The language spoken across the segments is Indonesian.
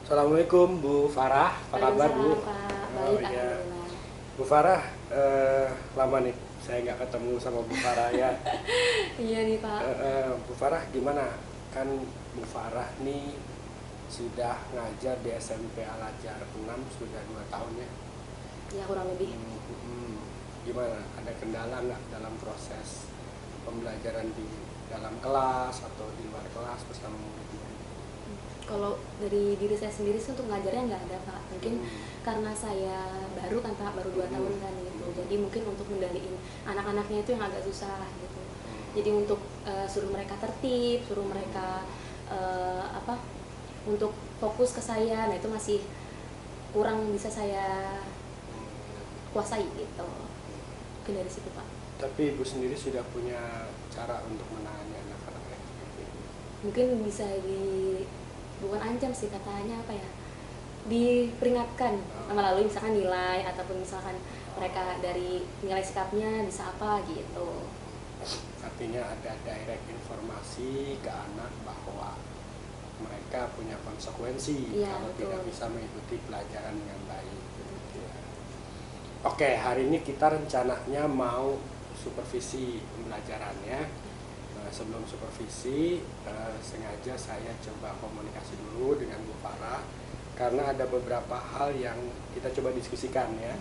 Assalamualaikum Bu Farah, apa kabar Bu? Waalaikumsalam Pak, Oh baik iya, alhamdulillah. Bu Farah, lama nih saya nggak ketemu sama Bu Farah ya. Iya nih Pak. Bu Farah gimana? Kan Bu Farah nih sudah ngajar di SMP Al Azhar 6 sudah 2 tahun ya. Ya kurang lebih. Gimana? Ada kendala nggak dalam proses pembelajaran di dalam kelas atau di luar kelas bersama murid-murid? Kalau dari diri saya sendiri sih untuk ngajarnya nggak ada Pak. Mungkin Hmm. karena saya baru kan Pak, baru 2 tahun kan gitu. Jadi mungkin untuk kendaliin anak-anaknya itu yang agak susah gitu. Jadi untuk suruh mereka tertib, suruh mereka untuk fokus ke saya, nah itu masih kurang bisa saya kuasai gitu. Mungkin dari situ Pak. Tapi Ibu sendiri sudah punya cara untuk menangani anak-anak yang seperti ini. Mungkin bisa bukan ancam sih, katanya apa ya, diperingatkan melalui misalkan nilai ataupun misalkan mereka dari nilai sikapnya bisa apa gitu. Artinya ada direct informasi ke anak bahwa mereka punya konsekuensi Iya, kalau betul. tidak bisa mengikuti pelajaran dengan baik. Gitu ya. Oke, hari ini kita rencananya mau supervisi pembelajarannya. Sebelum supervisi, sengaja saya coba komunikasi dulu dengan Bu Farah karena ada beberapa hal yang kita coba diskusikan ya,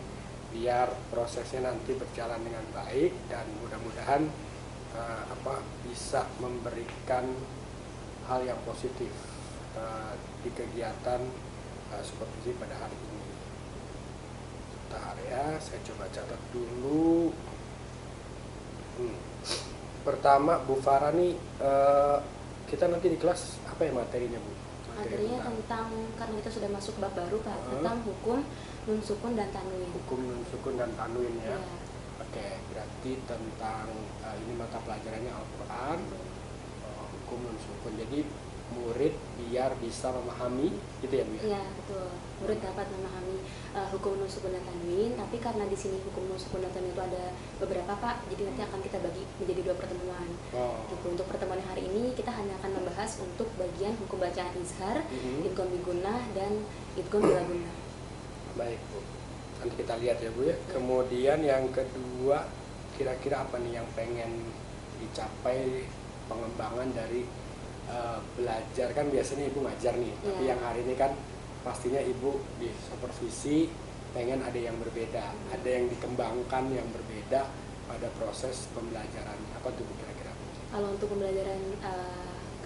biar prosesnya nanti berjalan dengan baik dan mudah-mudahan bisa memberikan hal yang positif di kegiatan supervisi pada hari ini. Bentar ya, saya coba catat dulu. Pertama Bu Farah nih, kita nanti di kelas apa ya materinya Bu? Materinya tentang, karena kita sudah masuk bab baru Pak, tentang hukum nun sukun dan tanwin. Hukum nun sukun dan tanwin ya. Iya. Oke, berarti tentang ini mata pelajarannya Al-Quran, hukum nun sukun. Jadi murid biar bisa memahami, gitu ya Bu ya? Iya betul. Murid dapat memahami hukum nun sukun dan tanwin, tapi karena di sini hukum nun sukun dan tanwin itu ada beberapa Pak, jadi nanti akan kita bagi menjadi 2 pertemuan. Gitu. Untuk pertemuan hari ini kita hanya akan membahas untuk bagian hukum bacaan izhar, idgham bigunnah dan idgham bila gunnah. Baik Bu, nanti kita lihat ya Bu ya. Kemudian yang kedua, kira-kira apa nih yang pengen dicapai pengembangan dari belajar? Kan biasanya Ibu ngajar nih, tapi yang hari ini kan pastinya Ibu di supervisi pengen ada yang berbeda, ada yang dikembangkan yang berbeda pada proses pembelajaran. Apa tuh kira-kira? Kalau untuk pembelajaran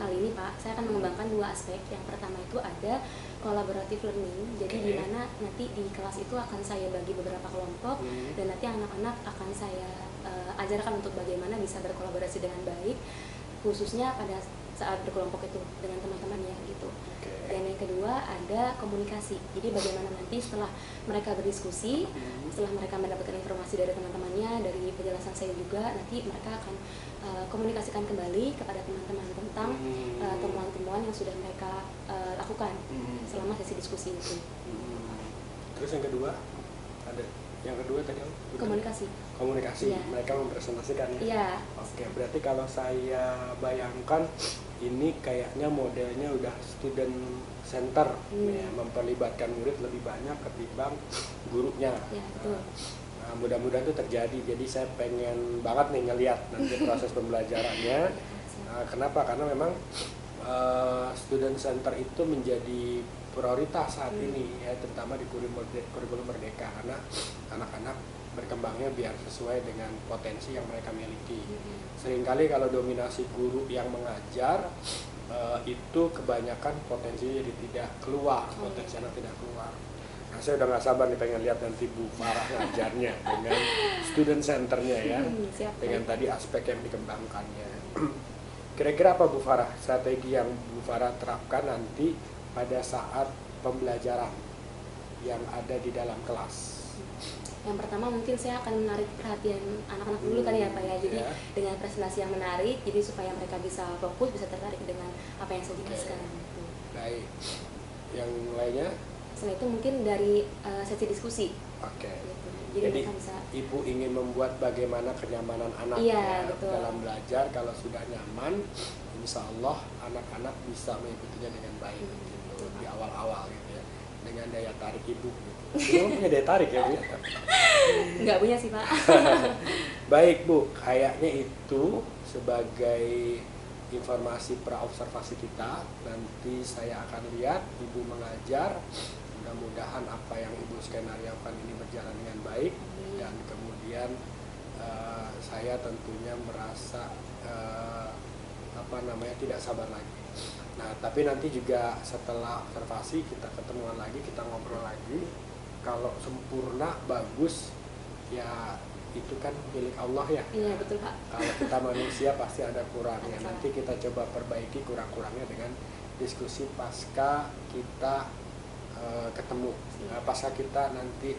kali ini Pak, saya akan mengembangkan 2 aspek. Yang pertama itu ada collaborative learning. Jadi di mana nanti di kelas itu akan saya bagi beberapa kelompok dan nanti anak-anak akan saya ajarkan untuk bagaimana bisa berkolaborasi dengan baik, khususnya pada saat berkelompok itu dengan teman-temannya gitu. Dan yang kedua ada komunikasi. Jadi bagaimana nanti setelah mereka berdiskusi, setelah mereka mendapatkan informasi dari teman-temannya, dari penjelasan saya juga, nanti mereka akan komunikasikan kembali kepada teman-teman tentang temuan-temuan yang sudah mereka lakukan selama sesi diskusi itu. Terus yang kedua ada yang kedua tadi komunikasi Ya. Mereka mempresentasikan ya. Iya. Oke, berarti kalau saya bayangkan ini kayaknya modelnya udah student center ya, memperlibatkan murid lebih banyak ketimbang gurunya. Ya, betul. Nah, mudah-mudahan itu terjadi. Jadi saya pengen banget nih ngelihat nanti proses pembelajarannya. Kenapa? Karena memang student center itu menjadi prioritas saat ini ya, terutama di kurikulum Merdeka, karena anak-anak berkembangnya biar sesuai dengan potensi yang mereka miliki. Seringkali kalau dominasi guru yang mengajar itu kebanyakan potensinya jadi tidak keluar, potensi anak tidak keluar. Nah, saya udah nggak sabar nih pengen lihat nanti Bu Farah ngajarnya dengan student centernya ya, dengan tadi aspek yang dikembangkannya. Kira-kira apa Bu Farah strategi yang Bu Farah terapkan nanti pada saat pembelajaran yang ada di dalam kelas? Yang pertama mungkin saya akan menarik perhatian anak-anak dulu kali ya Pak ya. Jadi dengan presentasi yang menarik, jadi supaya mereka bisa fokus, bisa tertarik dengan apa yang saya jelaskan. Baik. Yang lainnya? Setelah itu mungkin dari sesi diskusi. Oke. Gitu. Jadi mereka bisa. Ibu ingin membuat bagaimana kenyamanan anak dalam belajar. Kalau sudah nyaman, insya Allah anak-anak bisa mengikutinya dengan baik gitu, di awal-awal gitu ya. dengan daya tarik ibu gitu. Ibu punya daya tarik ya Bu? Nggak punya sih Pak. Baik Bu, kayaknya itu sebagai informasi praobservasi kita. Nanti saya akan lihat Ibu mengajar, mudah-mudahan apa yang Ibu skenariokan ini berjalan dengan baik, dan kemudian saya tentunya merasa tidak sabar lagi. Nah, tapi nanti juga setelah observasi kita ketemuan lagi, kita ngobrol lagi. Kalau sempurna bagus ya itu kan milik Allah ya. Iya betul Pak. Kalau kita manusia pasti ada kurangnya. Nanti kita coba perbaiki kurang-kurangnya dengan diskusi pasca kita ketemu, pasca kita nanti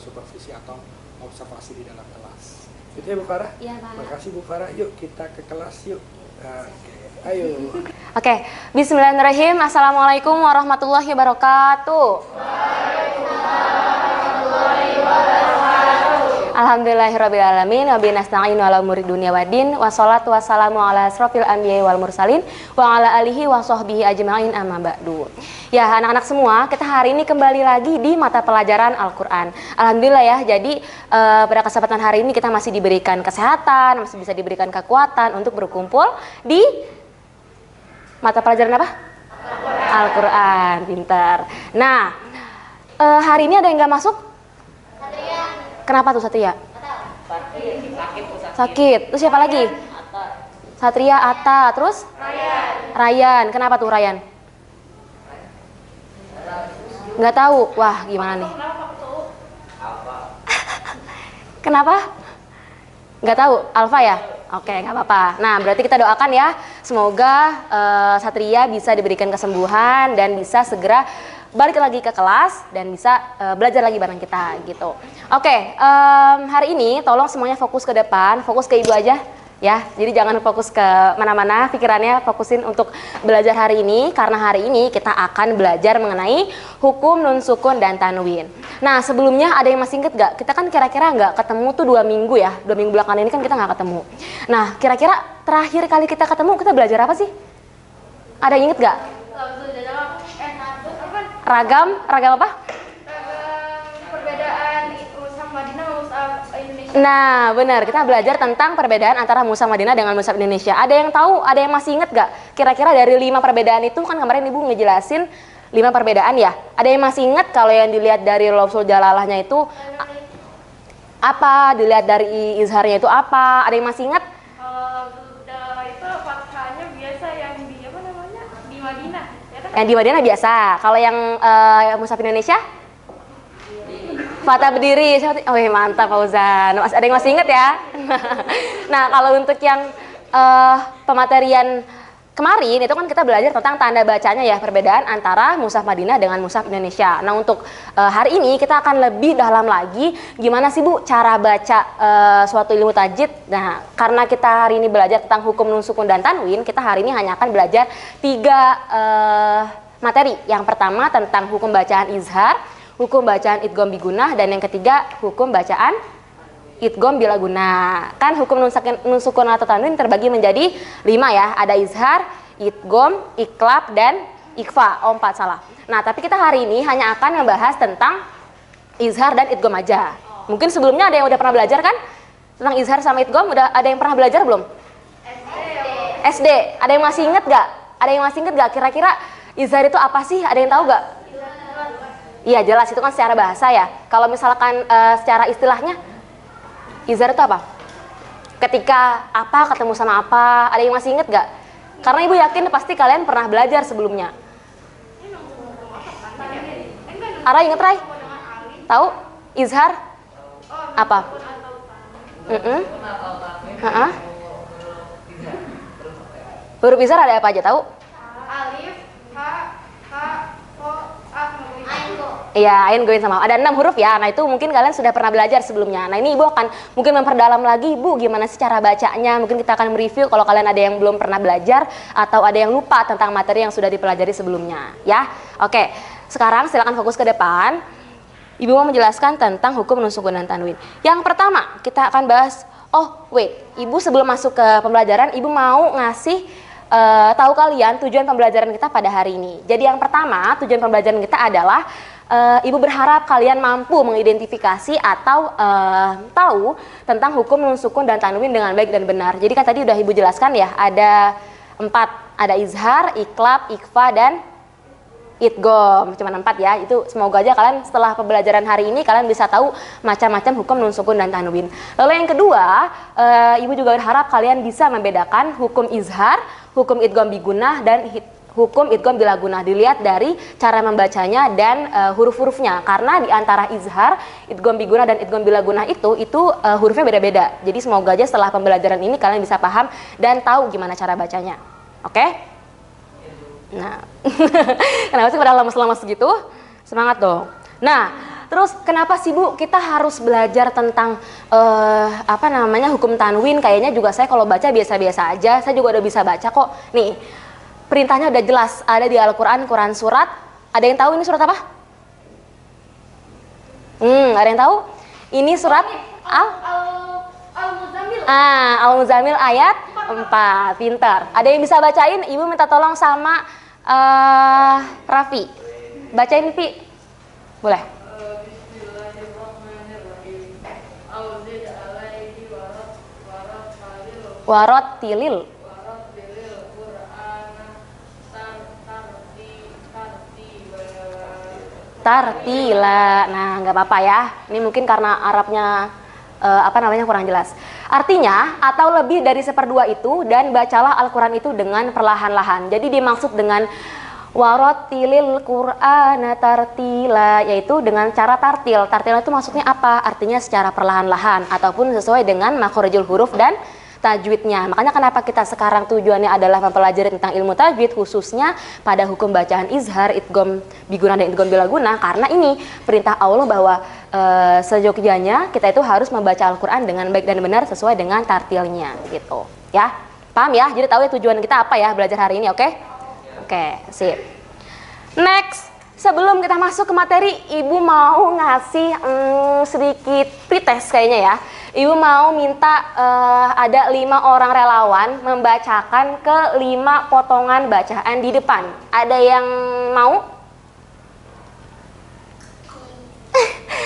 supervisi atau observasi di dalam kelas. Itu ya Bu Farah? Iya Pak. Makasih Bu Farah. Yuk kita ke kelas yuk. Ayo. Oke, bismillahirrahmanirrahim. Assalamualaikum warahmatullahi wabarakatuh. Alhamdulillahirrabbilalamin. Wa bihi nasta'inu ala umuri dunya waddin. Wassalatu wassalamu ala asrofil anbiya'i wal mursalin wa ala alihi wa sahbihi ajma'in amma ba'du. Ya anak-anak semua, kita hari ini kembali lagi di mata pelajaran Al-Quran. Alhamdulillah ya, jadi pada kesempatan hari ini kita masih diberikan kesehatan, masih bisa diberikan kekuatan untuk berkumpul di mata pelajaran apa? Al-Quran, pintar. Nah, hari ini ada yang nggak masuk? Kenapa tuh Satria? Sakit. Terus siapa lagi? Satria, Atta. Terus? Ryan. Kenapa tuh Ryan? Nggak tahu. Wah, gimana nih? Kenapa? Nggak tahu. Alfa ya? Oke, nggak apa-apa. Nah, berarti kita doakan ya. Semoga Satria bisa diberikan kesembuhan dan bisa segera balik lagi ke kelas dan bisa belajar lagi bareng kita gitu. Oke, hari ini tolong semuanya fokus ke depan, fokus ke ibu aja ya. Jadi jangan fokus ke mana-mana, pikirannya fokusin untuk belajar hari ini, karena hari ini kita akan belajar mengenai hukum nun sukun dan tanwin. Nah, sebelumnya ada yang masih inget gak? Kita kan kira-kira nggak ketemu tuh 2 minggu ya, 2 minggu belakangan ini kan kita nggak ketemu. Nah, kira-kira terakhir kali kita ketemu kita belajar apa sih? Ada yang inget gak? Ragam apa? Ragam perbedaan Mushaf Madinah sama Mushaf Indonesia. Nah, benar. Kita belajar tentang perbedaan antara Mushaf Madinah dengan Mushaf Indonesia. Ada yang tahu? Ada yang masih inget gak? Kira-kira dari 5 perbedaan itu kan kemarin Ibu ngejelasin 5 perbedaan ya. Ada yang masih inget kalau yang dilihat dari lafzul jalalahnya itu apa? Dilihat dari izharnya itu apa? Ada yang masih inget? Itu fathahnya biasa yang di apa namanya? Di Madinah. Yang di Madinah biasa. Kalau yang Mushaf Indonesia? Fathah berdiri. Oh mantap Fauzan. Ada yang masih ingat ya? Nah, kalau untuk yang pematerian kemarin itu kan kita belajar tentang tanda bacanya ya, perbedaan antara Mushaf Madinah dengan Mushaf Indonesia. Nah, untuk hari ini kita akan lebih dalam lagi gimana sih Bu cara baca suatu ilmu tajwid. Nah, karena kita hari ini belajar tentang hukum nun sukun dan tanwin, kita hari ini hanya akan belajar 3 materi. Yang pertama tentang hukum bacaan izhar, hukum bacaan idgham bigunah, dan yang ketiga hukum bacaan idgham bila guna. Kan hukum nun sukun atau tanwin terbagi menjadi 5 ya. Ada izhar, idgham, iklab, dan ikhfa. Oh, 4 salah. Nah, tapi kita hari ini hanya akan membahas tentang izhar dan idgham aja. Mungkin sebelumnya ada yang udah pernah belajar kan? Tentang izhar sama idgham udah ada yang pernah belajar belum? SD. Ada yang masih inget gak? Ada yang masih inget gak? Kira-kira izhar itu apa sih? Ada yang tahu gak? Iya jelas, itu kan secara bahasa ya. Kalau misalkan secara istilahnya, izhar itu apa? Ketika apa ketemu sama apa? Ada yang masih inget gak? Karena Ibu yakin pasti kalian pernah belajar sebelumnya. Ara inget Rai? Tahu? Izhar? Apa? Huruf izhar ada apa aja tahu? Alif, ha, ko, Iya, ain goin sama. Ada 6 huruf ya. Nah, itu mungkin kalian sudah pernah belajar sebelumnya. Nah, ini Ibu akan mungkin memperdalam lagi, Bu, gimana sih cara bacanya. Mungkin kita akan mereview kalau kalian ada yang belum pernah belajar atau ada yang lupa tentang materi yang sudah dipelajari sebelumnya, ya. Oke. Sekarang silakan fokus ke depan. Ibu mau menjelaskan tentang hukum nun sukun dan tanwin. Yang pertama, kita akan bahas Ibu sebelum masuk ke pembelajaran, Ibu mau ngasih tahu kalian tujuan pembelajaran kita pada hari ini. Jadi yang pertama, tujuan pembelajaran kita adalah Ibu berharap kalian mampu mengidentifikasi atau tahu tentang hukum nun sukun dan tanwin dengan baik dan benar. Jadi kan tadi udah Ibu jelaskan ya, ada 4, ada izhar, iklab, ikfa, dan idgham. Cuma 4 ya. Itu semoga aja kalian setelah pembelajaran hari ini kalian bisa tahu macam-macam hukum nun sukun dan tanwin. Lalu yang kedua, Ibu juga berharap kalian bisa membedakan hukum izhar, hukum idgham bigunah, dan hukum idgham bila gunah. Dilihat dari cara membacanya dan huruf-hurufnya, karena di antara izhar, idgham bigunah, dan idgham bila gunah itu hurufnya beda-beda. Jadi semoga aja setelah pembelajaran ini kalian bisa paham dan tahu gimana cara bacanya. Oke? Nah, kenapa sih pada lemes-lemes gitu? Semangat dong. Nah, terus kenapa sih Bu kita harus belajar tentang hukum tanwin? Kayaknya juga saya kalau baca biasa-biasa aja. Saya juga udah bisa baca kok. Nih, perintahnya udah jelas, ada di Al-Quran, Quran surat. Ada yang tahu ini surat apa? Ada yang tahu? Ini surat Al-Muzammil. Al-Muzammil ayat 4. Pintar. Ada yang bisa bacain? Ibu minta tolong sama Raffi. Bacain, Pi. Boleh? Warot tilil. Tartila. Nah, nggak apa-apa ya. Ini mungkin karena Arabnya kurang jelas. Artinya, atau lebih dari 1/2 itu, dan bacalah Al-Quran itu dengan perlahan-lahan. Jadi dimaksud dengan warotilil Qur'ana tartila, yaitu dengan cara tartil. Tartil itu maksudnya apa? Artinya secara perlahan-lahan ataupun sesuai dengan makhorijul huruf dan tajwidnya. Makanya kenapa kita sekarang tujuannya adalah mempelajari tentang ilmu tajwid, khususnya pada hukum bacaan izhar, idgham bigunah, dan idgham bila gunah, karena ini perintah Allah bahwa seyogyanya kita itu harus membaca Al-Quran dengan baik dan benar sesuai dengan tartilnya gitu ya. Paham ya? Jadi tahu ya tujuan kita apa ya belajar hari ini, oke? Oke, sip. Next, sebelum kita masuk ke materi, Ibu mau ngasih sedikit pretest kayaknya ya. Ibu mau minta ada 5 orang relawan membacakan ke 5 potongan bacaan di depan. Ada yang mau?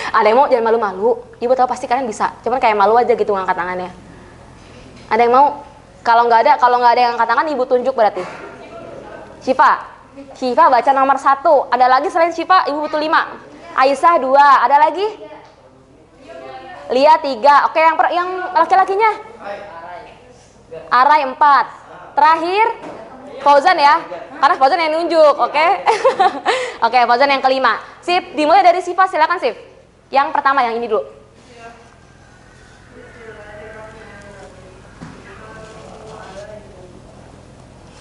Ada yang mau? Jangan malu-malu. Ibu tahu pasti kalian bisa. Cuman kayak malu aja gitu ngangkat tangannya. Ada yang mau? Kalau nggak ada yang angkat tangan, Ibu tunjuk berarti. Syifa baca nomor 1. Ada lagi selain Syifa? Ibu butuh 5. Aisyah 2. Ada lagi? Lia 3. Oke, yang laki-lakinya? Arai 4. Terakhir Fauzan ya. Karena Fauzan yang nunjuk, oke? Oke, Fauzan yang kelima. Sip, dimulai dari Syifa, silakan Sip. Yang pertama yang ini dulu.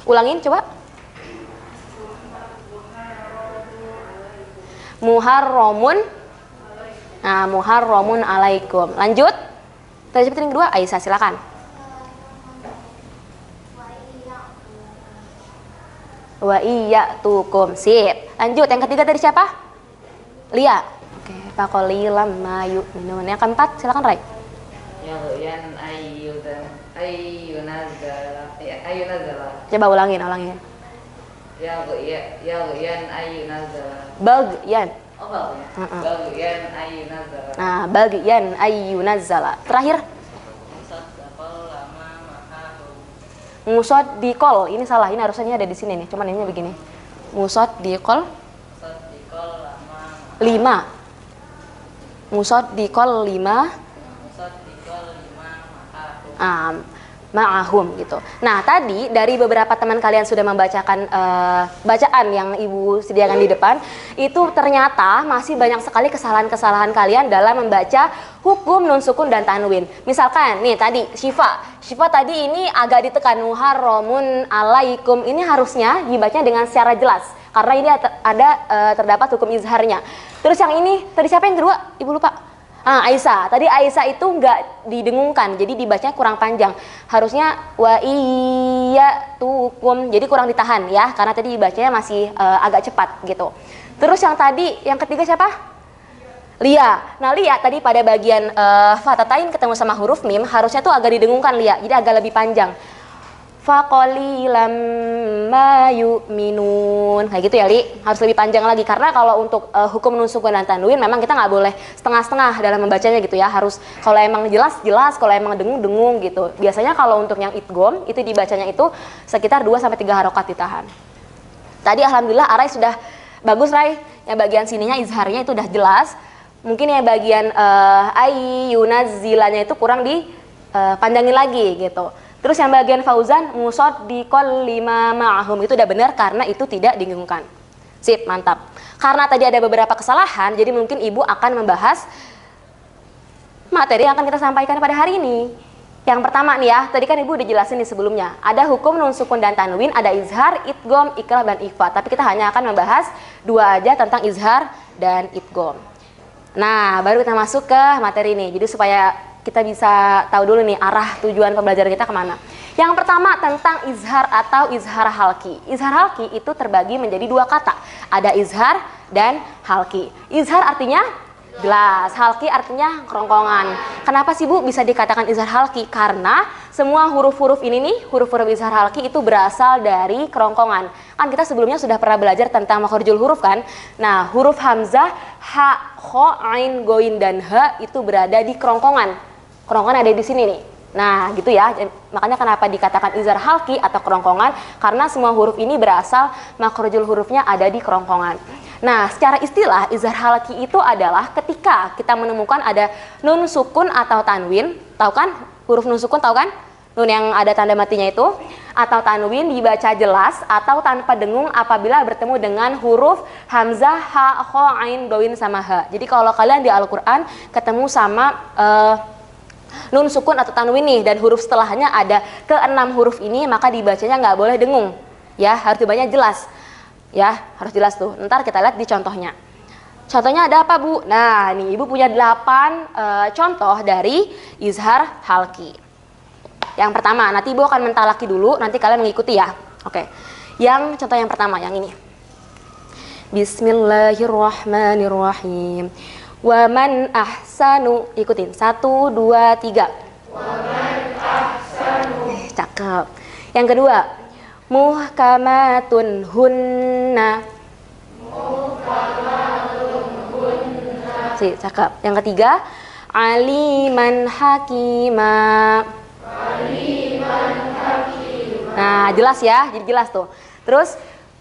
Ulangin coba. Muharramun. Nah, muharramun alaikum. Lanjut. Tadi seperti yang kedua, Aisyah silakan. Wa iyyatukum. Sip. Lanjut, yang ketiga tadi siapa? Lia. Oke, faqalilam ma yu'minun. Yang keempat silakan Rai. Yan ayyunazala. Coba ulangin. Yan ayyunazala. Bagyan. Oh, bagyan ayyunazala. Nah, bagyan ayyunazzala. Terakhir musaddiqol. Ini salah, ini harusnya ada di sini nih. Cuman ini begini. Musaddiqol 5. Musaddiqol 5. Ma'ahum gitu. Nah, tadi dari beberapa teman kalian sudah membacakan bacaan yang Ibu sediakan di depan, itu ternyata masih banyak sekali kesalahan-kesalahan kalian dalam membaca hukum nun sukun dan tanwin. Misalkan nih tadi Syifa tadi ini agak ditekan muharramun alaikum. Ini harusnya dibacanya dengan secara jelas karena ini ada terdapat hukum izharnya. Terus yang ini tadi siapa yang kedua? Ibu lupa. Aisyah. Tadi Aisyah itu nggak didengungkan, jadi dibacanya kurang panjang. Harusnya wa iyyatukum, jadi kurang ditahan ya, karena tadi dibacanya masih agak cepat gitu. Terus yang tadi, yang ketiga siapa? Lia. Nah, Lia tadi pada bagian fatatain ketemu sama huruf mim, harusnya tuh agak didengungkan Lia, jadi agak lebih panjang. faqalilam ma yu'minun. Kayak gitu ya, Li. Harus lebih panjang lagi karena kalau untuk hukum nun sukun dan tanwin memang kita nggak boleh setengah-setengah dalam membacanya gitu ya. Harus kalau emang jelas, kalau emang dengung-dengung gitu. Biasanya kalau untuk yang idgham itu dibacanya itu sekitar 2 sampai 3 harokat ditahan. Tadi alhamdulillah Arai sudah bagus, Rai. Yang bagian sininya izharnya itu udah jelas. Mungkin yang bagian ayyunazzilanya itu kurang dipanjangin lagi gitu. Terus yang bagian Fauzan musaddiqal lima ma'ahum itu udah benar karena itu tidak dibingungkan. Sip, mantap. Karena tadi ada beberapa kesalahan, jadi mungkin Ibu akan membahas materi yang akan kita sampaikan pada hari ini. Yang pertama nih ya, tadi kan Ibu udah jelasin nih sebelumnya. Ada hukum nun sukun dan tanwin, ada izhar, idgham, iqlab dan ikhfa. Tapi kita hanya akan membahas 2 aja tentang izhar dan idgham. Nah, baru kita masuk ke materi ini. Jadi supaya kita bisa tahu dulu nih arah tujuan pembelajaran kita kemana. Yang pertama tentang izhar atau izhar halki. Izhar halki itu terbagi menjadi 2 kata. Ada izhar dan halki. Izhar artinya jelas, halki artinya kerongkongan. Kenapa sih Bu bisa dikatakan izhar halki? Karena semua huruf-huruf ini nih, huruf-huruf izhar halki itu berasal dari kerongkongan. Kan kita sebelumnya sudah pernah belajar tentang makharijul huruf kan? Nah, huruf hamzah, ha, kho, ain, goin, dan ha itu berada di kerongkongan. Kerongkongan ada di sini nih. Nah, gitu ya. Makanya kenapa dikatakan izhar halki atau kerongkongan? Karena semua huruf ini berasal makharijul hurufnya ada di kerongkongan. Nah, secara istilah izhar halki itu adalah ketika kita menemukan ada nun sukun atau tanwin. Tahu kan? Huruf nun sukun tahu kan? Nun yang ada tanda matinya itu. Atau tanwin dibaca jelas atau tanpa dengung apabila bertemu dengan huruf hamzah, ha, kho, ain, goin, sama ha. Jadi kalau kalian di Al-Quran ketemu sama nun sukun atau tanwin nih dan huruf setelahnya ada ke-6 huruf ini, maka dibacanya nggak boleh dengung ya, harus dibacanya jelas ya, harus jelas tuh. Ntar kita lihat di contohnya. Contohnya ada apa Bu? Nah nih Ibu punya 8 contoh dari izhar halki. Yang pertama, nanti Ibu akan mentalaki dulu, nanti kalian mengikuti ya. Oke, yang contoh yang pertama yang ini. Bismillahirrahmanirrahim. Wa man ahsanu, ikutin 1, 2, 3. Wa man ahsanu. Cakep. Yang kedua, muhkamatun hunna. Muhkamatun hunna. Cakep. Yang ketiga, aliman hakima. Aliman hakima. Nah, jelas ya, jadi jelas tuh. Terus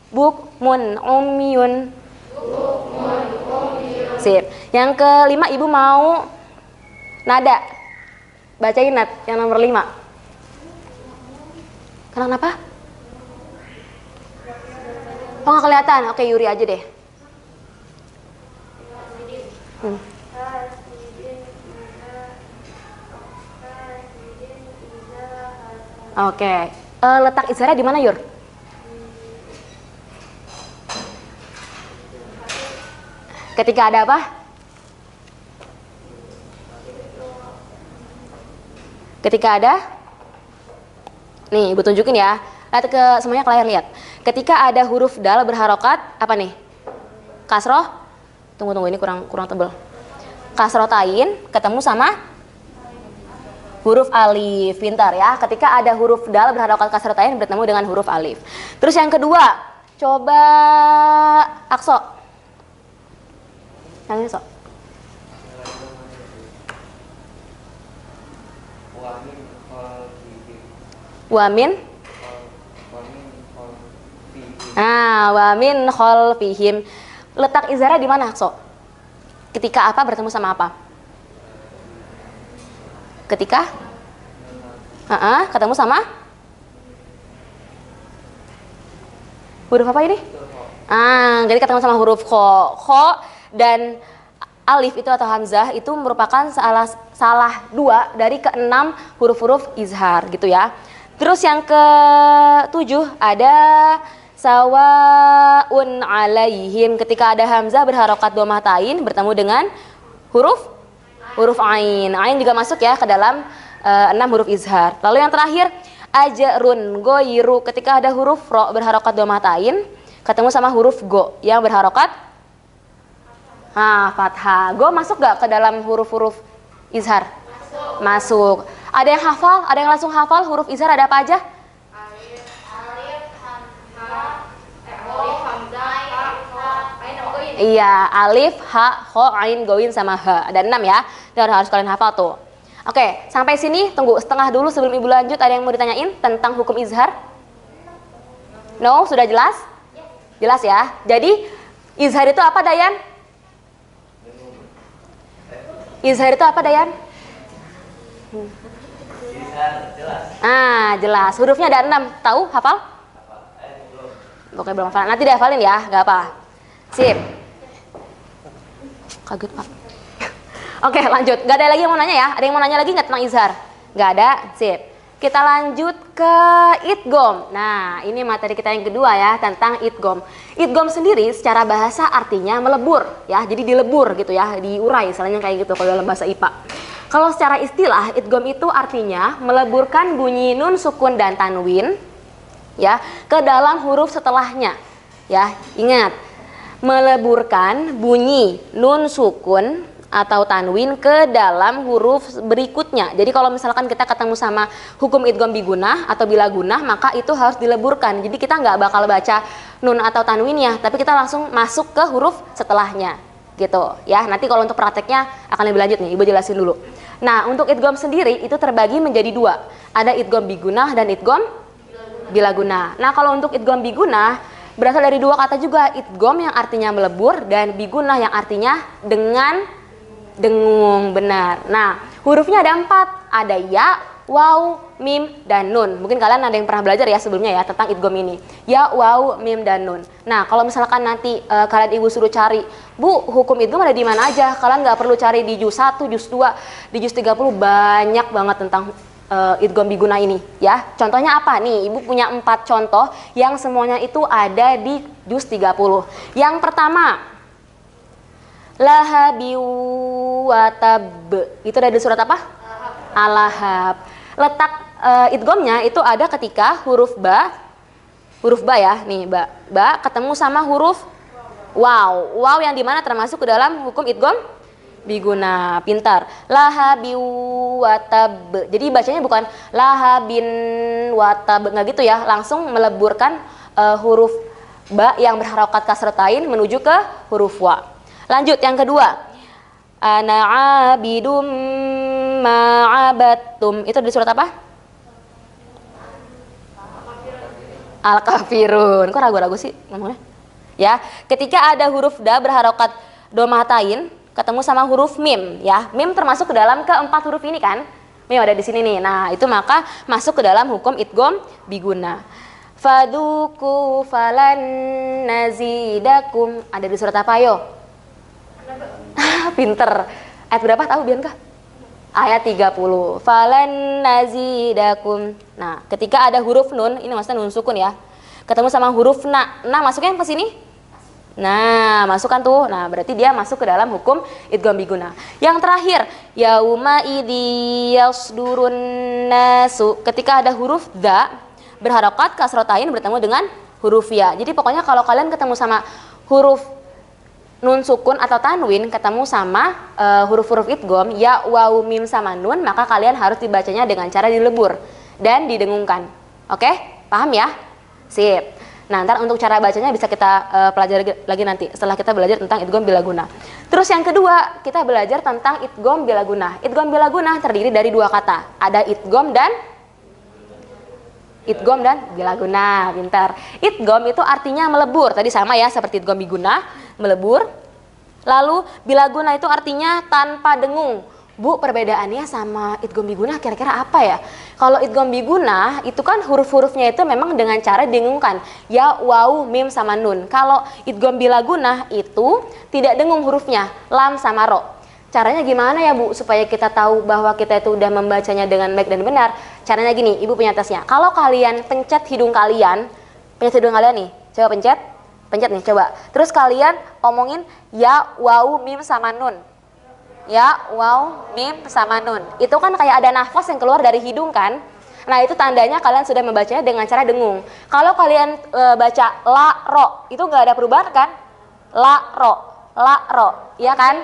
bukmun umyun. Bukmun umyun. Sip. Yang kelima Ibu mau nada. Bacain Nat yang nomor 5. Kenapa? Oh nggak kelihatan. Oke, Yuri aja deh. Oke. Letak izharnya di mana, Yur? Ketika ada apa? Ketika ada, nih Ibu tunjukin ya. Lihat ke semuanya, kalian lihat. Ketika ada huruf dal berharokat, apa nih? Kasroh. Tunggu ini kurang tebel. Kasroh tain ketemu sama huruf alif. Pintar ya. Ketika ada huruf dal berharokat kasroh tain bertemu dengan huruf alif. Terus yang kedua, coba akso. Yang ini sok. Wamin. Nah, wamin khalfihim. Letak izharnya di mana, Sok? Ketika apa bertemu sama apa? Ketika ketemu sama huruf apa ini? Jadi ketemu sama huruf kho dan alif itu atau hamzah itu merupakan salah 2 dari ke-6 huruf-huruf izhar gitu ya. Terus yang ke-7 ada sawaun alaihim, ketika ada hamzah berharokat dhammah tain bertemu dengan huruf ain. Ain juga masuk ya ke dalam 6 huruf izhar. Lalu yang terakhir ajrun goiru, ketika ada huruf ro berharokat dhammah tain ketemu sama huruf go yang berharokat fathah. Go masuk gak ke dalam huruf-huruf izhar? Masuk. Ada yang hafal? Ada yang langsung hafal huruf izhar ada apa aja? Iya, alif, ha, kho, ain, goin sama ha. Ada 6 ya. Itu harus kalian hafal tuh. Oke, sampai sini tunggu setengah dulu sebelum Ibu lanjut. Ada yang mau ditanyain tentang hukum izhar? No, sudah jelas? Jelas ya. Jadi izhar itu apa, Dayan? Izhar itu apa, Dayan? Jelas. Hurufnya ada 6. Tahu? Hafal? Oke, belum hafal. Nanti dihafalin ya, nggak apa. Sip. Kaget, Pak. Oke, lanjut. Nggak ada lagi yang mau nanya ya? Ada yang mau nanya lagi nggak tentang izhar? Nggak ada? Sip. Kita lanjut ke idgham. Nah, ini materi kita yang kedua ya, tentang idgham. Idgham sendiri secara bahasa artinya melebur ya. Jadi dilebur gitu ya, diurai istilahnya kayak gitu kalau dalam bahasa IPA. Kalau secara istilah, idgham itu artinya meleburkan bunyi nun, sukun dan tanwin ya ke dalam huruf setelahnya. Ya, ingat. Meleburkan bunyi nun, sukun atau tanwin ke dalam huruf berikutnya. Jadi kalau misalkan kita ketemu sama hukum idgham bigunah atau bilagunah, maka itu harus dileburkan. Jadi kita nggak bakal baca nun atau tanwinnya, tapi kita langsung masuk ke huruf setelahnya gitu ya. Nanti kalau untuk prakteknya akan lebih lanjut nih, Ibu jelasin dulu. Nah, untuk idgham sendiri itu terbagi menjadi 2. Ada idgham bigunah dan idgham bilagunah. Nah, kalau untuk idgham bigunah berasal dari 2 kata juga, idgham yang artinya melebur dan bigunah yang artinya dengan dengung, benar. Nah, hurufnya ada 4, ada ya, waw, mim, dan nun. Mungkin kalian ada yang pernah belajar ya sebelumnya ya tentang idgham ini. Ya, waw, mim, dan nun. Nah, kalau misalkan nanti kalian Ibu suruh cari, Bu, hukum idgham ada di mana aja? Kalian nggak perlu cari di juz 1, juz 2, di juz 30, banyak banget tentang idgham bigunah ini ya. Contohnya apa nih? Ibu punya 4 contoh yang semuanya itu ada di juz 30. Yang pertama, lahabi watab. Itu dari surat apa? Al-Lahab. Letak idghamnya itu ada ketika huruf ba ya, nih ba ketemu sama huruf waw. Waw yang dimana termasuk ke dalam hukum idgham bigunah. Pintar. Lahabi watab. Jadi bacanya bukan lahabin watab, nggak gitu ya. Langsung meleburkan huruf ba yang berharokat kasratain menuju ke huruf wa. Lanjut yang kedua, ana abidum ma'abattum. Itu di surat apa? Al-Kafirun. Kok ragu-ragu sih ngomongnya? Ya, ketika ada huruf da berharokat domatain ketemu sama huruf mim ya. Mim termasuk ke dalam keempat huruf ini kan? Mim ada di sini nih. Nah, itu maka masuk ke dalam hukum idgham bigunah. Faduku falan nazidakum. Ada di surat apa yo? Pinter. Ayat berapa tahu Bianca? Ayat 30. Falan nazidakum. Nah, ketika ada huruf nun, ini maksudnya nun sukun ya. Ketemu sama huruf na. Nah, masuknya ke sini? Nah, masukkan tuh. Nah, berarti dia masuk ke dalam hukum idgham bigunah. Yang terakhir, yauma idzi yasdurun nasu. Ketika ada huruf dha berharokat kasrotain bertemu dengan huruf ya. Jadi pokoknya kalau kalian ketemu sama huruf nun sukun atau tanwin ketemu sama huruf-huruf idgham ya, waw, mim sama nun, maka kalian harus dibacanya dengan cara dilebur dan didengungkan. Oke? Paham ya? Sip. Nah, ntar untuk cara bacanya bisa kita pelajari lagi nanti setelah kita belajar tentang idgham bilagunah. Terus yang kedua, kita belajar tentang idgham bilagunah. Idgham bilagunah terdiri dari 2 kata. Ada idgham dan bilagunah. Pintar. Idgham itu artinya melebur. Tadi sama ya seperti idgham bigunah, melebur. Lalu bilagunah itu artinya tanpa dengung. Bu, perbedaannya sama idgham bigunah kira-kira apa ya? Kalau idgham bigunah itu kan huruf-hurufnya itu memang dengan cara dengungkan. Ya, waw, mim sama nun. Kalau idgham bilagunah itu tidak dengung hurufnya, lam sama ro. Caranya gimana ya Bu supaya kita tahu bahwa kita itu udah membacanya dengan baik dan benar? Caranya gini, Ibu punya tesnya. Kalau kalian pencet hidung kalian nih, coba pencet nih, coba. Terus kalian omongin ya, waw, mim sama nun. Ya, waw, mim sama nun. Itu kan kayak ada nafas yang keluar dari hidung kan? Nah, itu tandanya kalian sudah membacanya dengan cara dengung. Kalau kalian baca la, ro, itu nggak ada perubahan kan? La, ro, iya kan?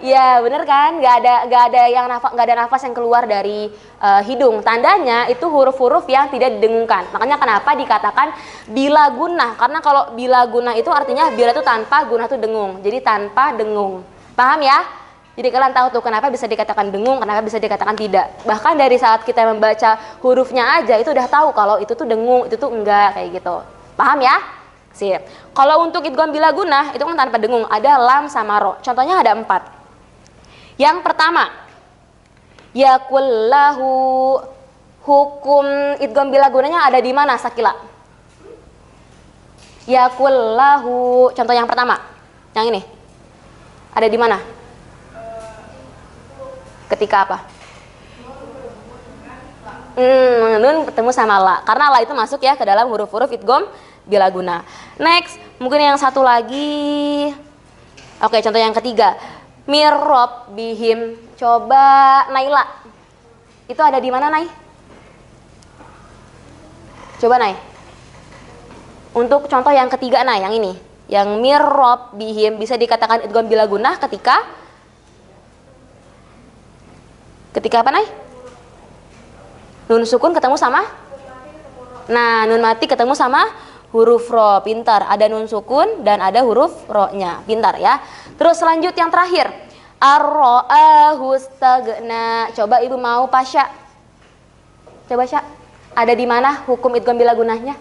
Iya, bener kan? Nggak ada nafas yang keluar dari hidung. Tandanya itu huruf-huruf yang tidak didengungkan. Makanya kenapa dikatakan bila gunah? Karena kalau bila gunah itu artinya bila itu tanpa, gunah itu dengung. Jadi tanpa dengung. Paham ya? Jadi kalian tahu tuh kenapa bisa dikatakan dengung, kenapa bisa dikatakan tidak. Bahkan dari saat kita membaca hurufnya aja itu udah tahu kalau itu tuh dengung, itu tuh enggak, kayak gitu. Paham ya? Sip. Kalau untuk idgham bila gunah itu kan tanpa dengung, ada lam sama ro. Contohnya ada 4. Yang pertama, yakullahu, hukum idgham bila gunanya ada di mana, Sakila? Yakullahu, contoh yang pertama, yang ini, ada di mana? Ketika apa? Nun ketemu sama la, karena la itu masuk ya ke dalam huruf-huruf idgham bila guna. Next, mungkin yang satu lagi. Oke, contoh yang ketiga. Mirob bihim. Coba Naila. Itu ada di mana, Nay? Coba, Nay. Untuk contoh yang ketiga, Nay, yang ini. Yang mirob bihim bisa dikatakan idgham bila gunah ketika apa, Nay? Nun sukun ketemu sama? Nah, nun mati ketemu sama huruf ro. Pintar. Ada nun sukun dan ada huruf ro-nya. Pintar ya. Terus lanjut yang terakhir. Ar-ra'ahu stagna. Coba Ibu mau Pasya. Coba Sya. Ada di mana hukum idgham bila gunahnya?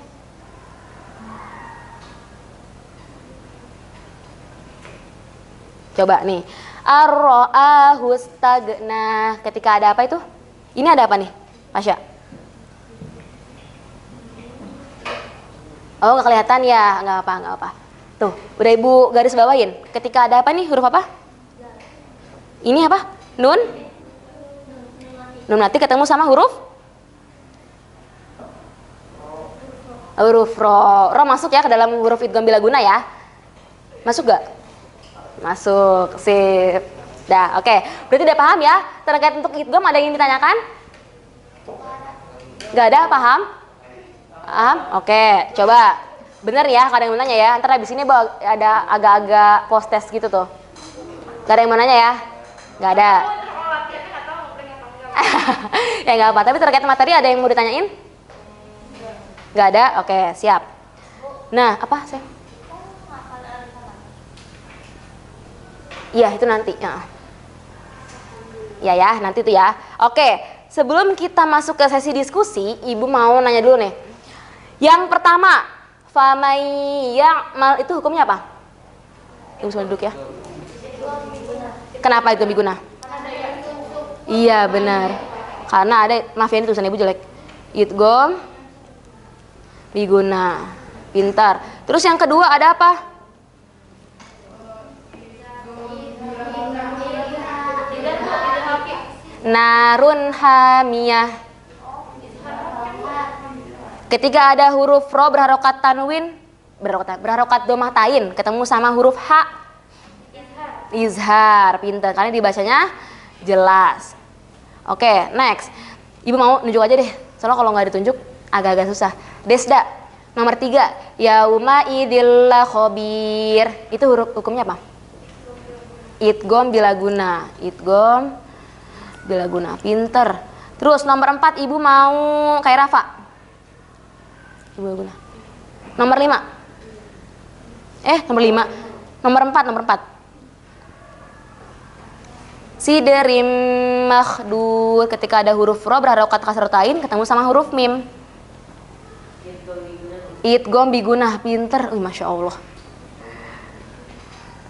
Coba nih. Ar-ra'ahu stagna. Ketika ada apa itu? Ini ada apa nih, Pasya? Oh, nggak kelihatan ya? Nggak apa. Tuh, udah Ibu garis bawahin. Ketika ada apa nih? Huruf apa? Ini apa? Nun? Nun mati ketemu sama huruf? Huruf ro. Ro masuk ya ke dalam huruf idgham bila guna ya? Masuk gak? Masuk. Sip. Dah, oke. Berarti udah paham ya? Terkait untuk idgham ada yang ditanyakan? Gak ada, paham? Paham? Oke, coba. Bener ya, kadang yang mau nanya ya. Ntar abis ini ada agak-agak post test gitu tuh. Gak ada yang mau nanya ya? Gak ada. Ya gak apa, tapi terkait materi ada yang mau ditanyain? Gak ada? Oke, siap. Nah, apa, Sam? Iya, itu nanti. Ya, nanti tuh ya. Oke, sebelum kita masuk ke sesi diskusi, Ibu mau nanya dulu nih. Yang pertama, famayyamal itu hukumnya apa? Ibu sudah duduk ya. Kenapa itu biguna? Iya benar. Karena ada, maaf ya ini tulisan Ibu jelek. Idgham biguna. Pintar. Terus yang kedua ada apa? Narun hamiyah. Ketika ada huruf ro berharokat tanwin, berharokat domah tain, ketemu sama huruf ha, izhar. Pintar, karena dibacanya jelas. Oke, next. Ibu mau nunjuk aja deh, soalnya kalau nggak ditunjuk agak-agak susah. Desda, nomor 3. Yauma idil khobir. Itu huruf hukumnya apa? Idgham bila guna. Idgham bila guna. Pinter. Terus nomor 4 Ibu mau kayak Rafa. Ibu guna. Nomor 5. Nomor 4. Sidrim makhdud. Ketika ada huruf ro berharokat kasrotain ketemu sama huruf mim. Idgham bigunah. Pinter. Masya Allah.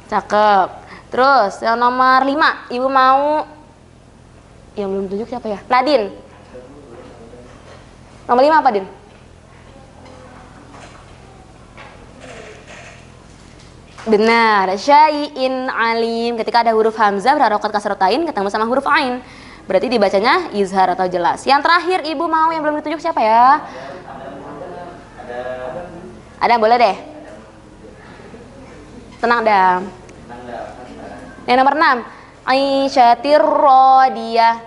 Cakep. Terus yang nomor 5 Ibu mau, yang belum tunjuk siapa ya? Nadine. Nomor 5 apa, Din? Benar, syai'in alim. Ketika ada huruf hamzah berharokat kasrotain ketemu sama huruf ain, berarti dibacanya izhar atau jelas. Yang terakhir Ibu mau yang belum ditunjuk siapa ya? Ada, boleh deh. Tenang, Dam. Yang nomor 6 Aisyatir rodiyah.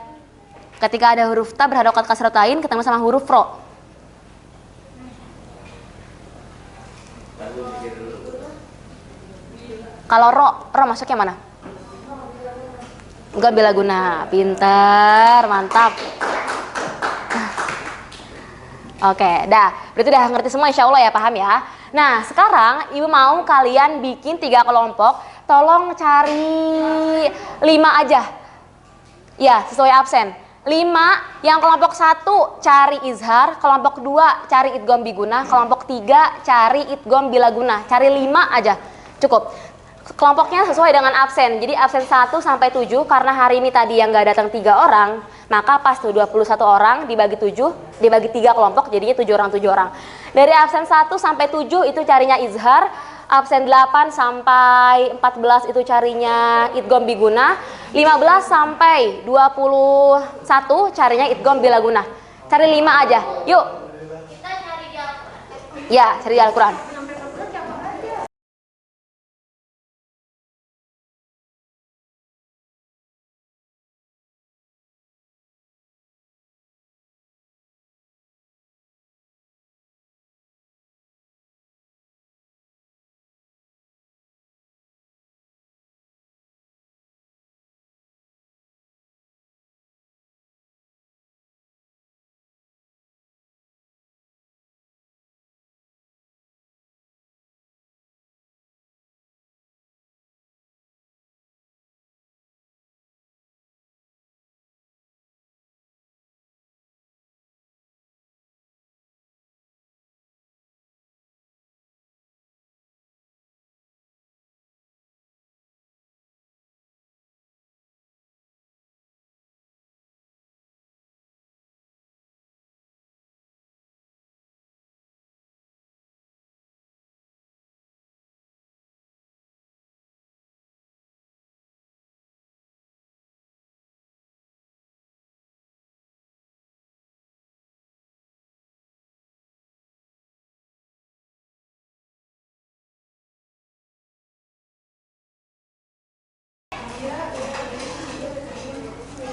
Ketika ada huruf ta berharokat kasrotain ketemu sama huruf ro. Kalau ro masuknya mana? Idgham bila guna. Pinter, mantap. Oke, dah. Berarti udah ngerti semua insya Allah ya, paham ya. Nah, sekarang Ibu mau kalian bikin 3 kelompok. Tolong cari 5 aja. Ya, sesuai absen. 5, yang kelompok 1 cari izhar, kelompok 2 cari idgham biguna, kelompok 3 cari idgham bila guna. Cari 5 aja. Cukup. Kelompoknya sesuai dengan absen. Jadi absen 1 sampai 7 karena hari ini tadi yang nggak datang 3 orang, maka pas tuh 21 orang dibagi 7, dibagi 3 kelompok jadinya 7 orang 7 orang. Dari absen 1 sampai 7 itu carinya izhar, absen 8 sampai 14 itu carinya idgham biguna, 15 sampai 21 carinya idgham bila guna. Cari 5 aja. Yuk. Kita cari di Al-Quran. Ya, cari di Al-Quran.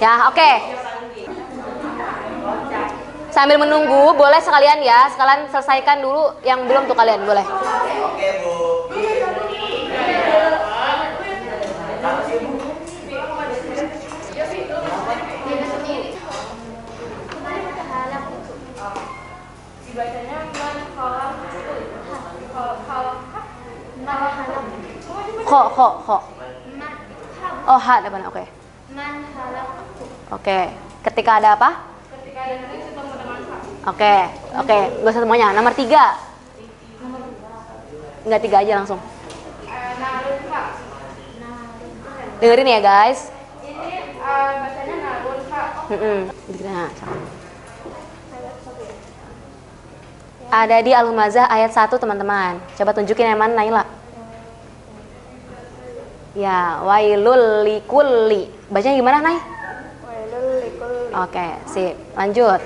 Ya, oke. Sambil menunggu, boleh sekalian ya, sekalian selesaikan dulu yang belum tuh kalian, boleh. Oke, Bu. Dibacanya man khalaq Kok. Oh, ha depan, oke. man khalaq. Oke, ketika ada apa? Ketika ada nanti ketemu dengan hak. Oke, gak usah semuanya. Nomor 3. Enggak, 3 aja langsung. Narun hak. Dengerin ya guys. Ini bacanya narun hak. Nah, ada di Al-Humazah ayat 1 teman-teman. Coba tunjukin yang mana Naila. Ya, wailul likulli. Bacanya gimana, Nay? Wailul likulli. Oke, sip. Lanjut.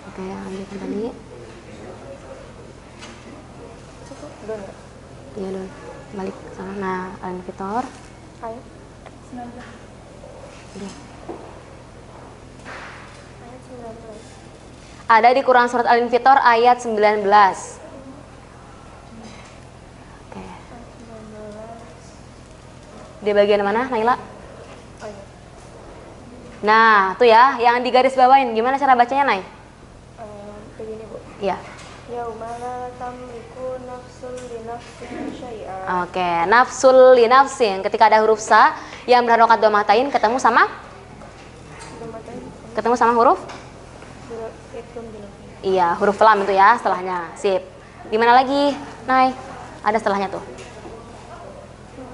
Oke, lanjutkan tadi. Iya, dulu. Balik ke sana. Nah, Al-Fitor. Ayat 19. Udah. Ayat 19. Ada di Quran surat Al-Infitor ayat 19. Oke. Di bagian mana, Naila? Nah, tuh ya, yang digaris bawain. Gimana cara bacanya, Nay? Begini, Bu. Iya. Yauma la tamliku nafsun li nafsin syai'a. Oke, nafsul li nafsin. Ketika ada huruf sa yang berharokat domatain ketemu sama huruf? Iya, huruf lam itu ya setelahnya. Sip. Gimana lagi, Nay? Ada setelahnya tuh.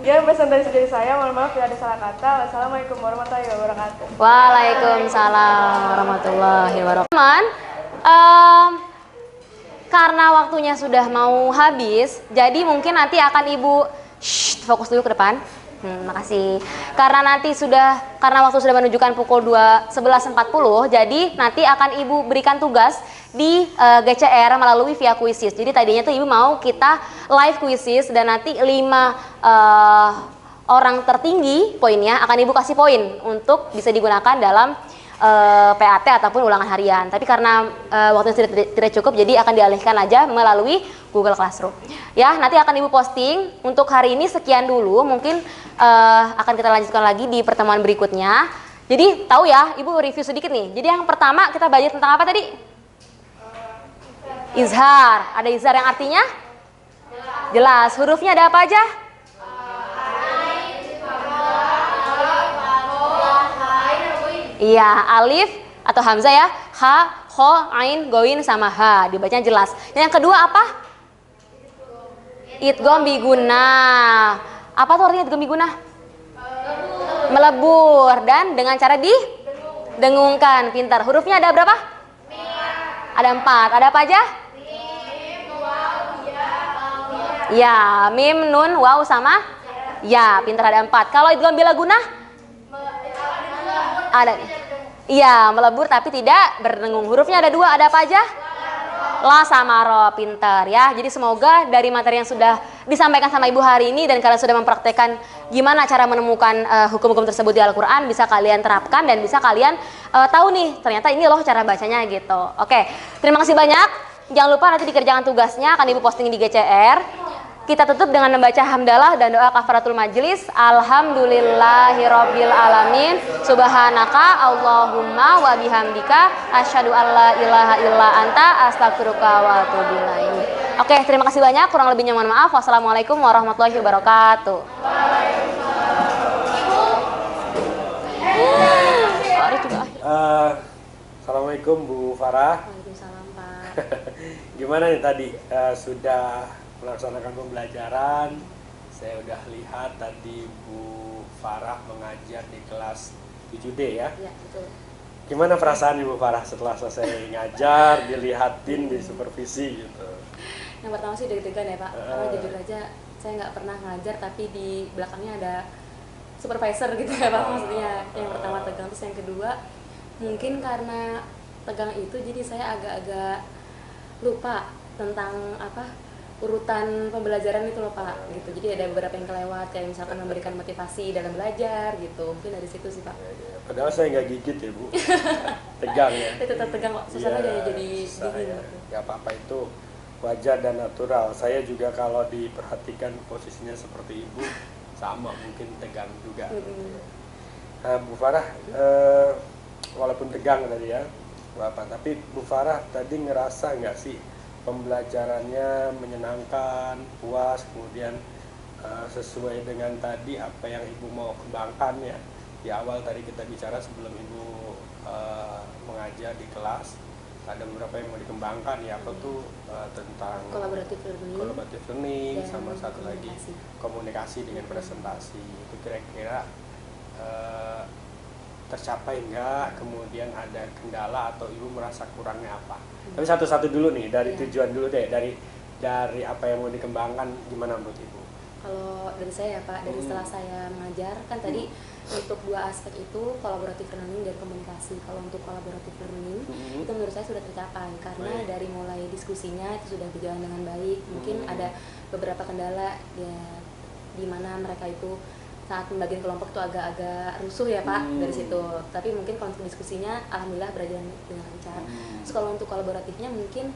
Ya, pesan dari saya, mohon maaf bila ada salah kata. Wassalamualaikum warahmatullahi wabarakatuh. Waalaikumsalam warahmatullahi wabarakatuh. Teman, karena waktunya sudah mau habis, jadi mungkin nanti akan Ibu fokus dulu ke depan. Makasih. Karena waktu sudah menunjukkan pukul 11.40, jadi nanti akan Ibu berikan tugas di GCR melalui via quizzes. Jadi tadinya tuh Ibu mau kita live quizzes dan nanti 5 orang tertinggi poinnya akan Ibu kasih poin untuk bisa digunakan dalam PAT ataupun ulangan harian. Tapi karena waktunya tidak cukup, jadi akan dialihkan aja melalui Google Classroom. Ya, nanti akan Ibu posting. Untuk hari ini sekian dulu, mungkin akan kita lanjutkan lagi di pertemuan berikutnya. Jadi tahu ya, Ibu review sedikit nih. Jadi yang pertama kita belajar tentang apa tadi? Izhar. Ada izhar yang artinya? Jelas. Hurufnya ada apa aja? Iya, alif atau hamzah ya. Ha, kho, ain, goin sama ha. Dibacanya jelas. Yang kedua apa? Idgham bi gunnah. Apa tuh artinya idgham bi gunnah? Melebur dan dengan cara didengungkan. Pintar. Hurufnya ada berapa? Ada 4. Ada apa aja? Ya, mim, nun, waw sama ya. Pintar, ada 4. Kalau idgham bila gunnah? Ada. Iya, melebur tapi tidak berdengung. Hurufnya ada 2. Ada apa aja? La sama ro. Pintar ya. Jadi semoga dari materi yang sudah disampaikan sama Ibu hari ini dan kalian sudah mempraktekkan gimana cara menemukan hukum-hukum tersebut di Al-Quran, bisa kalian terapkan dan bisa kalian tahu nih ternyata ini loh cara bacanya gitu. Oke, terima kasih banyak. Jangan lupa nanti dikerjakan tugasnya akan Ibu posting di GCR. Kita tutup dengan membaca hamdalah dan doa kafaratul majlis. Alhamdulillahirabbil alamin. Subhanaka Allahumma wa bihamdika asyhadu alla ilaha illa anta astaghfiruka wa atubu ilaik. Oke, terima kasih banyak. Kurang lebihnya mohon maaf. Wassalamualaikum warahmatullahi wabarakatuh. Assalamualaikum Bu Farah. Waalaikumsalam Pak. Gimana nih tadi sudah melaksanakan pembelajaran? Saya udah lihat tadi Bu Farah mengajar di kelas 7D ya. Iya, betul. Gimana perasaan Ibu Farah setelah selesai ngajar, dilihatin, disupervisi gitu? Yang pertama sih deg-degan ya Pak. Karena jujur aja saya nggak pernah ngajar tapi di belakangnya ada supervisor gitu ya Pak. Maksudnya yang pertama tegang, terus yang kedua mungkin karena tegang itu jadi saya agak-agak lupa tentang urutan pembelajaran itu loh Pak gitu. Jadi ada beberapa yang kelewat kayak misalkan memberikan motivasi dalam belajar gitu. Mungkin dari situ sih Pak. Padahal saya nggak gigit ya Bu. Tegang ya. Tetap tegang kok. Suasana jadi dingin. Nggak apa-apa, itu wajar dan natural. Saya juga kalau diperhatikan posisinya seperti Ibu sama mungkin tegang juga. Nah, Bu Farah, walaupun tegang tadi ya, Bapak, tapi Bu Farah tadi ngerasa nggak sih pembelajarannya menyenangkan, puas, kemudian sesuai dengan tadi apa yang Ibu mau kembangkan ya? Di awal tadi kita bicara sebelum Ibu mengajar di kelas, ada beberapa yang mau dikembangkan ya, apa tuh tentang Collaborative learning sama satu lagi komunikasi dengan presentasi. Itu kira-kira tercapai enggak, kemudian ada kendala atau Ibu merasa kurangnya apa? Tapi satu-satu dulu nih, dari tujuan dulu deh, dari apa yang mau dikembangkan, gimana menurut Ibu? Kalau dari saya ya Pak, dari setelah saya mengajar kan tadi untuk 2 aspek itu collaborative learning dan komunikasi. Kalau untuk collaborative learning itu menurut saya sudah tercapai karena dari mulai diskusinya itu sudah berjalan dengan baik. Mungkin ada beberapa kendala ya di mana mereka itu saat pembagian kelompok itu agak-agak rusuh ya Pak dari situ. Tapi mungkin kalau untuk diskusinya alhamdulillah berjalan dengan lancar. Terus kalau untuk kolaboratifnya mungkin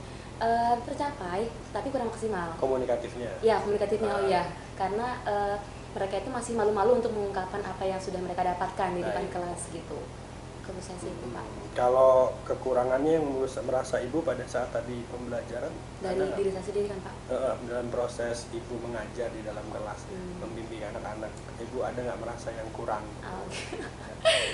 tercapai tapi kurang maksimal. Komunikatifnya? Ya, komunikatifnya oh ya. Karena mereka itu masih malu-malu untuk mengungkapkan apa yang sudah mereka dapatkan di depan kelas gitu. Kalau saya sih itu Pak. Kalau kekurangannya yang merasa Ibu pada saat tadi pembelajaran? Dari diri saya sendiri kan Pak? Dalam proses Ibu mengajar di dalam kelas, membimbing anak-anak, Ibu ada nggak merasa yang kurang?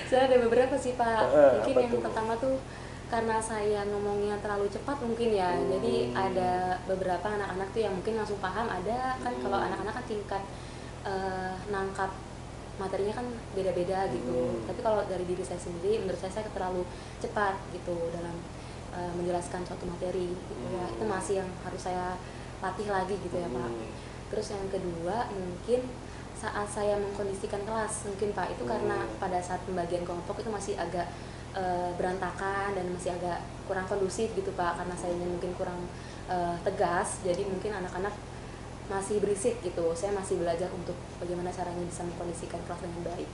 Saya ada beberapa sih Pak. Mungkin yang pertama tuh karena saya ngomongnya terlalu cepat mungkin ya. Jadi ada beberapa anak-anak tuh yang mungkin langsung paham, ada kan kalau anak-anak kan tingkat nangkap materinya kan beda-beda gitu. Tapi kalau dari diri saya sendiri, menurut saya terlalu cepat gitu dalam menjelaskan suatu materi gitu ya. Itu masih yang harus saya latih lagi gitu ya Pak. Terus yang kedua mungkin saat saya mengkondisikan kelas mungkin Pak, itu karena pada saat pembagian kelompok itu masih agak berantakan dan masih agak kurang kondusif gitu Pak, karena saya mungkin kurang tegas. Jadi mungkin anak-anak masih berisik gitu. Saya masih belajar untuk bagaimana caranya bisa mengkondisikan kelas dengan baik.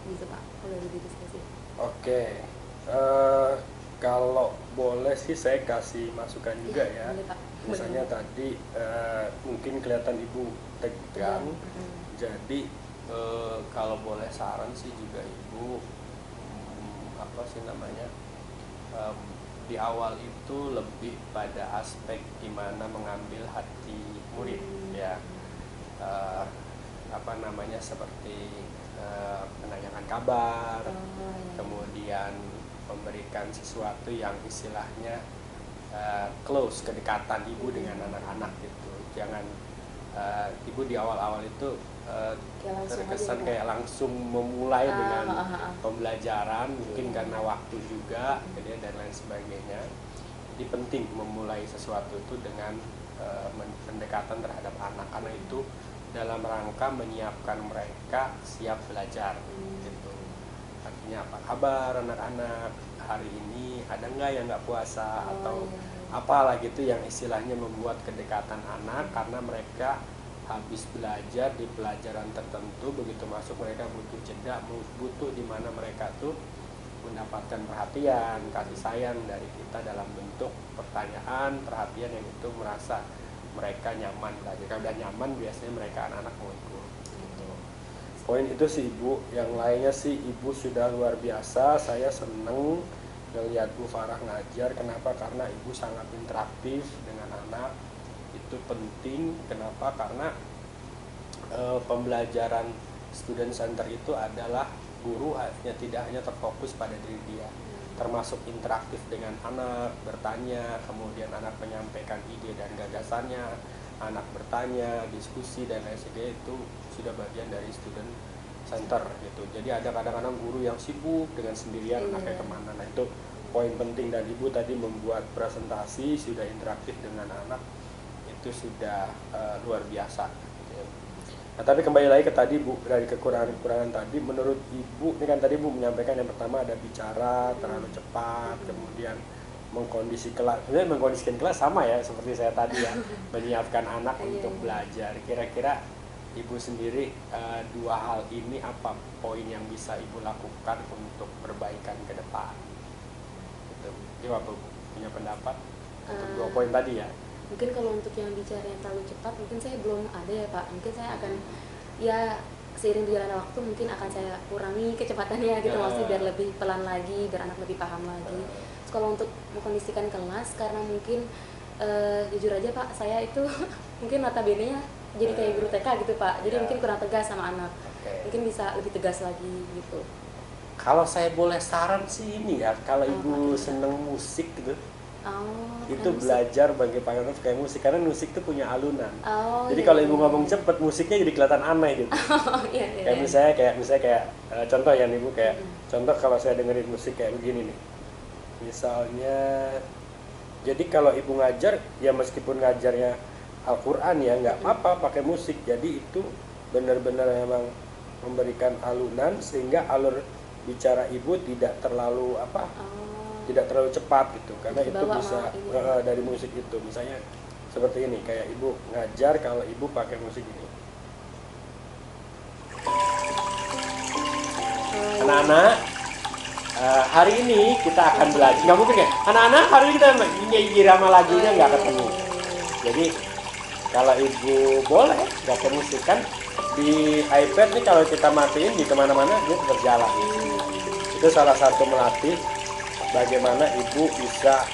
Gitu Pak, kalau lebih diskusi. Oke, kalau boleh sih saya kasih masukan juga ya. Boleh, Pak. Misalnya tadi mungkin kelihatan ibu tegang, jadi kalau boleh saran sih juga ibu apa sih namanya di awal itu lebih pada aspek gimana mengambil hati murid ya, apa namanya seperti menanyakan kabar, kemudian memberikan sesuatu yang istilahnya close, kedekatan ibu dengan anak-anak gitu. Jangan ibu di awal-awal itu terkesan kayak langsung memulai dengan pembelajaran, mungkin karena waktu juga dan lain sebagainya. Jadi penting memulai sesuatu itu dengan pendekatan terhadap anak, karena itu dalam rangka menyiapkan mereka siap belajar gitu. Artinya apa kabar anak-anak hari ini, ada nggak yang nggak puasa atau apalah gitu yang istilahnya membuat kedekatan anak, karena mereka habis belajar di pelajaran tertentu, begitu masuk mereka butuh jeda, butuh di mana mereka tuh mendapatkan perhatian, kasih sayang dari kita dalam bentuk pertanyaan, perhatian yang itu merasa mereka nyaman belajar. Kalau udah nyaman biasanya mereka anak-anak mau ikut gitu. Poin itu sih ibu, yang lainnya sih ibu sudah luar biasa. Saya seneng ngelihat Bu Farah ngajar. Kenapa? Karena ibu sangat interaktif dengan anak. Itu penting. Kenapa? Karena pembelajaran student center itu adalah guru hanya tidak hanya terfokus pada diri dia, termasuk interaktif dengan anak, bertanya, kemudian anak menyampaikan ide dan gagasannya, anak bertanya, diskusi dan lain sebagainya, itu sudah bagian dari student center gitu. Jadi ada kadang-kadang guru yang sibuk dengan sendirian anaknya kemana. Nah itu poin penting, dan ibu tadi membuat presentasi sudah interaktif dengan anak, itu sudah luar biasa gitu. Nah tapi kembali lagi ke tadi Bu, dari kekurangan-kekurangan tadi, menurut ibu ini kan tadi Bu menyampaikan yang pertama ada bicara terlalu cepat, kemudian mengkondisi kelas. Sebenarnya mengkondisikan kelas sama ya seperti saya tadi ya, menyiapkan anak untuk belajar. Kira-kira ibu sendiri dua hal ini apa poin yang bisa ibu lakukan untuk perbaikan ke depan? Gitu. Coba Bu punya pendapat untuk dua poin tadi ya. Mungkin kalau untuk yang bicara yang terlalu cepat mungkin saya belum ada ya Pak. Mungkin saya akan ya seiring berjalannya waktu mungkin akan saya kurangi kecepatannya gitu, maksudnya biar lebih pelan lagi, biar anak lebih paham lagi. Terus kalau untuk mengkondisikan kelas, karena mungkin jujur aja Pak, saya itu mungkin notabene-nya jadi kayak guru TK gitu Pak. Jadi mungkin kurang tegas sama anak. Mungkin bisa lebih tegas lagi gitu. Kalau saya boleh saran sih ini ya, kalau ibu seneng musik gitu, itu belajar bagaimana kayak musik, karena musik itu punya alunan. Jadi kalau ibu ngomong cepet, musiknya jadi kelihatan aneh gitu. Kayak misalnya kayak contoh ya ibu, kayak contoh kalau saya dengerin musik kayak begini nih. Misalnya, jadi kalau ibu ngajar ya meskipun ngajarnya Al-Quran ya nggak apa-apa pakai musik. Jadi itu benar-benar memang memberikan alunan sehingga alur bicara ibu tidak terlalu tidak terlalu cepat gitu, karena itu bisa dari musik itu. Misalnya seperti ini, kayak ibu ngajar kalau ibu pakai musik ini. Anak-anak, hari ini kita akan belajar. Nggak mungkin ya, anak-anak hari ini kita irama lagunya nggak ketemu. Jadi kalau ibu boleh pakai musik, kan di iPad nih kalau kita matiin di kemana-mana dia tetap jalan. Itu salah satu melatih bagaimana ibu bisa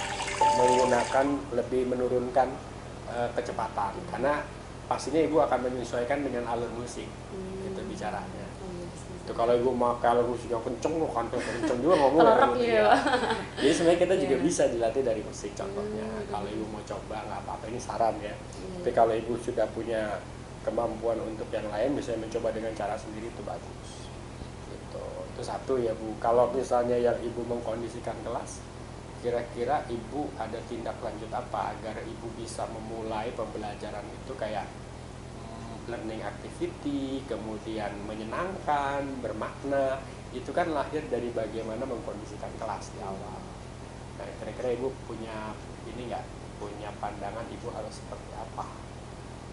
menggunakan, lebih menurunkan kecepatan, karena pastinya ibu akan menyesuaikan dengan alur musik gitu bicaranya. Itu kalau ibu mau kalau musiknya kenceng, kenceng juga ngomong ya. Jadi sebenarnya kita juga bisa dilatih dari musik contohnya. Kalau ibu mau coba nggak apa-apa, ini saran ya. Tapi kalau ibu sudah punya kemampuan untuk yang lain, bisa mencoba dengan cara sendiri, itu bagus. Itu satu ya Bu. Kalau misalnya yang ibu mengkondisikan kelas, kira-kira ibu ada tindak lanjut apa agar ibu bisa memulai pembelajaran itu kayak learning activity, kemudian menyenangkan, bermakna. Itu kan lahir dari bagaimana mengkondisikan kelas di awal. Nah kira-kira ibu punya ini nggak, punya pandangan ibu harus seperti apa?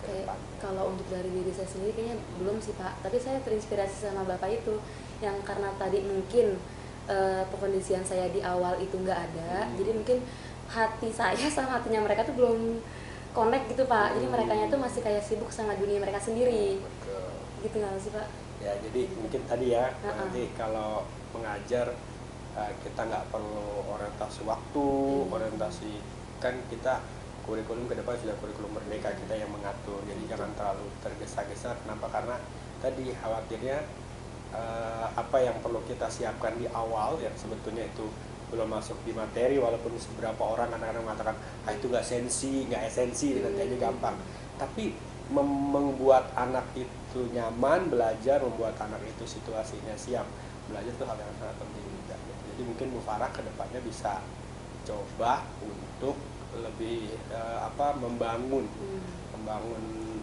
Kayak Kalau untuk dari diri saya sendiri kayaknya belum sih Pak, tapi saya terinspirasi sama Bapak itu yang karena tadi mungkin pekondisian saya di awal itu nggak ada, jadi mungkin hati saya sama hatinya mereka tuh belum connect gitu Pak, jadi merekanya tuh masih kayak sibuk sama dunia mereka sendiri. Betul. Gitu nggak sih Pak? Ya jadi mungkin tadi ya, nanti kalau mengajar kita nggak perlu orientasi waktu, orientasi, kan kita kurikulum ke depan sudah kurikulum merdeka, kita yang mengatur, jadi jangan terlalu tergesa-gesa. Kenapa? Karena tadi khawatirnya apa yang perlu kita siapkan di awal yang sebetulnya itu belum masuk di materi, walaupun beberapa orang kadang-kadang mengatakan itu nggak esensi, nanti aja gampang. Tapi membuat anak itu nyaman belajar, membuat anak itu situasinya siap belajar itu hal yang sangat penting juga. Jadi mungkin Bu Farah kedepannya bisa coba untuk lebih membangun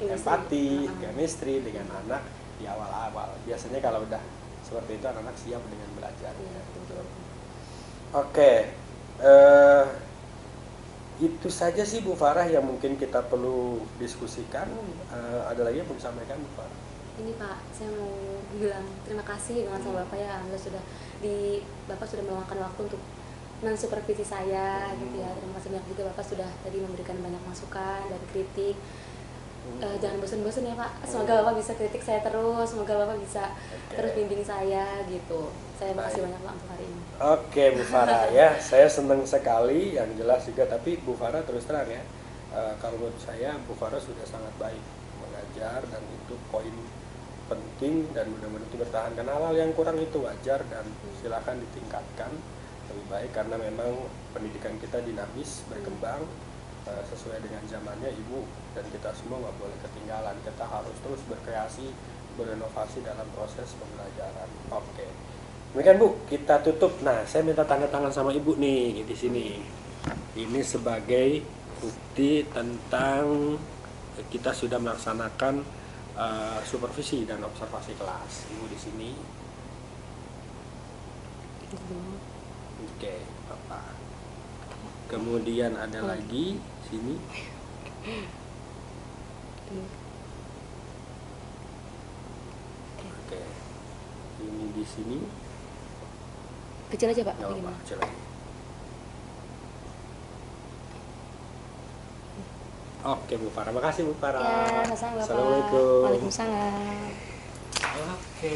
empati, chemistry dengan anak di awal-awal. Biasanya kalau udah seperti itu anak-anak siap dengan belajarnya. Oke, itu saja sih Bu Farah yang mungkin kita perlu diskusikan. Ada lagi yang mau disampaikan Bu Farah? Ini Pak, saya mau bilang terima kasih banget sama Bapak ya, alhamdulillah Bapak sudah meluangkan waktu untuk mensupervisi saya gitu ya. Terima kasih banyak juga Bapak sudah tadi memberikan banyak masukan dan kritik. Jangan bosan-bosan ya Pak, semoga Bapak bisa kritik saya terus, semoga Bapak bisa terus bimbing saya gitu. Saya makasih banyak Pak untuk hari ini. Oke Bu Farah ya, saya senang sekali, yang jelas juga, tapi Bu Farah terus terang ya, kalau menurut saya Bu Farah sudah sangat baik mengajar, dan itu poin penting, dan mudah-mudahan itu bertahan. Karena hal yang kurang itu wajar dan silakan ditingkatkan lebih baik, karena memang pendidikan kita dinamis, berkembang sesuai dengan zamannya. Ibu dan kita semua nggak boleh ketinggalan, kita harus terus berkreasi, berinovasi dalam proses pembelajaran. Oke, demikian Bu, kita tutup. Nah, saya minta tanda tangan sama Ibu nih di sini. Ini sebagai bukti tentang kita sudah melaksanakan supervisi dan observasi kelas. Ibu di sini. Oke, Bapak. Kemudian ada lagi sini. Oke. Ini di sini. Kecil aja Pak, Nggak apa-apa, gimana? kecil lagi. Oke Bu Farah, makasih Bu Farah. Ya, sama-sama Bapak. Assalamualaikum. Waalaikumsalam. Oke.